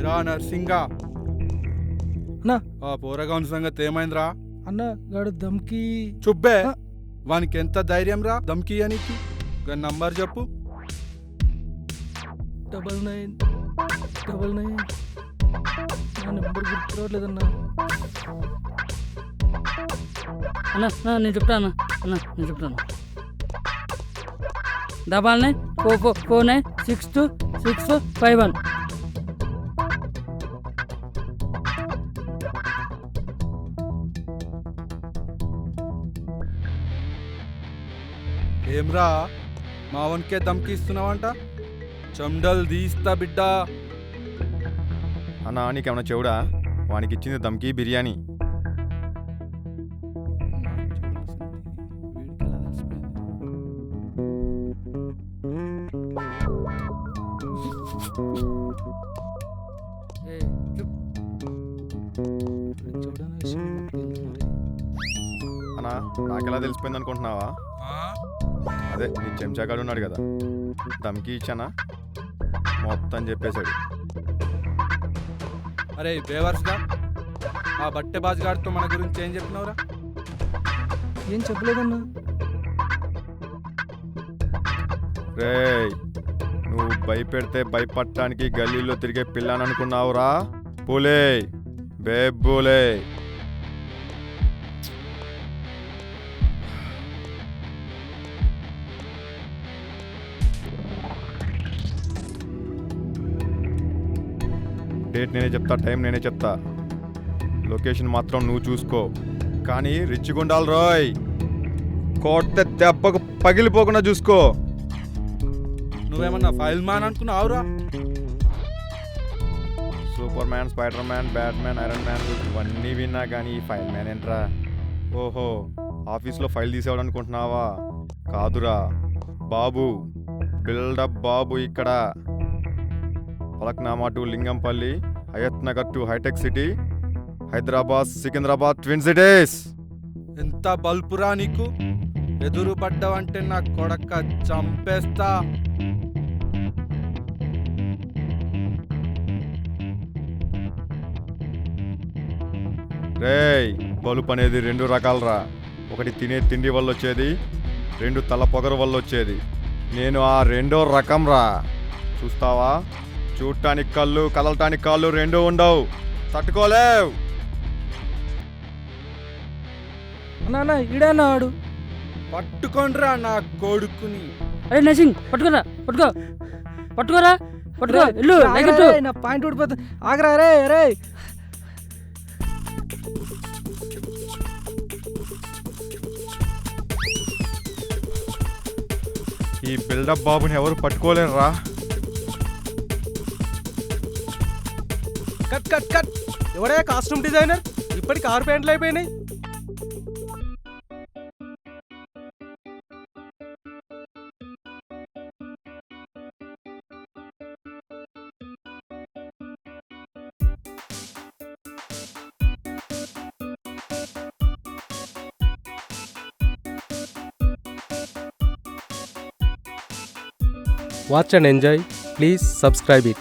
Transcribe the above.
Yeah నర్సింగా అన్నా ఆ పోరగాని సంగతి ఏమైందిరా? అన్న గాడు దమ్కి చుబ్బే ఆ. వానికి ఎంత ధైర్యం రా దమ్కి అనికి? నంబర్ చెప్పు. 9999 నా నెంబర్ గుర్తురావట్లేదన్నా. అన్న నేను చెప్తాను అన్న నేను చెప్తాను 994449626451. ఏమ్రా మావన్కే దమ్కి ఇస్తున్నావంట? చెండల్ తీస్తా బిడ్డ. అన్నా నీకేమన్నా చెవుడా? వానికి ఇచ్చింది దమ్కి బిర్యానీ. అన్నా నాకెలా తెలిసిపోయింది అనుకుంటున్నావా? అదే నీ చెంచాగాడు ఉన్నాడు కదా, దమ్కి ఇచ్చానా మొత్తం చెప్పేశాడు. అరే బేవర్స్గా ఆ బట్టె బాజుగాడితో మన గురించి ఏం చెప్పినవురా? ఏం చెప్పలేదన్నా. రేయ్ నువ్వు భయపెడితే భయపడటానికి గల్లీలో తిరిగే పిల్లని అనుకున్నావురా? పూలే బేబూలే. డేట్ నేనే చెప్తా, టైం నేనే చెప్తా, లొకేషన్ మాత్రం నువ్వు చూసుకో. కానీ రిచ్గా ఉండాలి రోయ్, కొట్టే దెబ్బకు పగిలిపోకుండా చూసుకో. నువ్వేమన్నా ఫైల్ మ్యాన్ అనుకున్నావురా? Superman, Spider Man, Batman, Iron Man ఇవన్నీ విన్నా కానీ ఈ ఫైల్ మ్యాన్ ఏంట్రా? ఓహో ఆఫీస్లో ఫైల్ తీసేవాడు అనుకుంటున్నావా? కాదురా బాబు, బిల్డప్ బాబు. ఇక్కడ పలక్నామా టు లింగంపల్లి, హయత్ నగర్ టు హైటెక్ City, Hyderabad, Secunderabad twin cities. ఎంత బల్పురా నీకు? ఎదురు పడ్డావంటే నా కొడక చంపేస్తా. రేయ్ బలుపు అనేది రెండు రకాలరా. ఒకటి తినే తిండి వల్ల వచ్చేది, రెండు తల పొగరు వల్ల వచ్చేది. నేను ఆ రెండో రకం రా. చూస్తావా? చూడటానికి కళ్ళు, కదలటానికి కాళ్ళు రెండూ ఉండవు, తట్టుకోలేవు. అన్నా అన్న ఈడన్నా ఆడు. పట్టుకోండ్రా నా కొడుకుని. అరే నర్సింగ్ పట్టుకోరా, పట్టుకోరా ఇల్లు నా పాయింట్ ఊడిపోతుంది. ఆగరా రే రే. ఈ బిల్డప్ బాబుని ఎవరు పట్టుకోలేరురా. Cut cut cut. ఎవడే కాస్ట్యూమ్ డిజైనర్? ఇప్పటికి 6 ప్యాంట్లు అయిపోయినాయి. Watch and enjoy. Please subscribe it.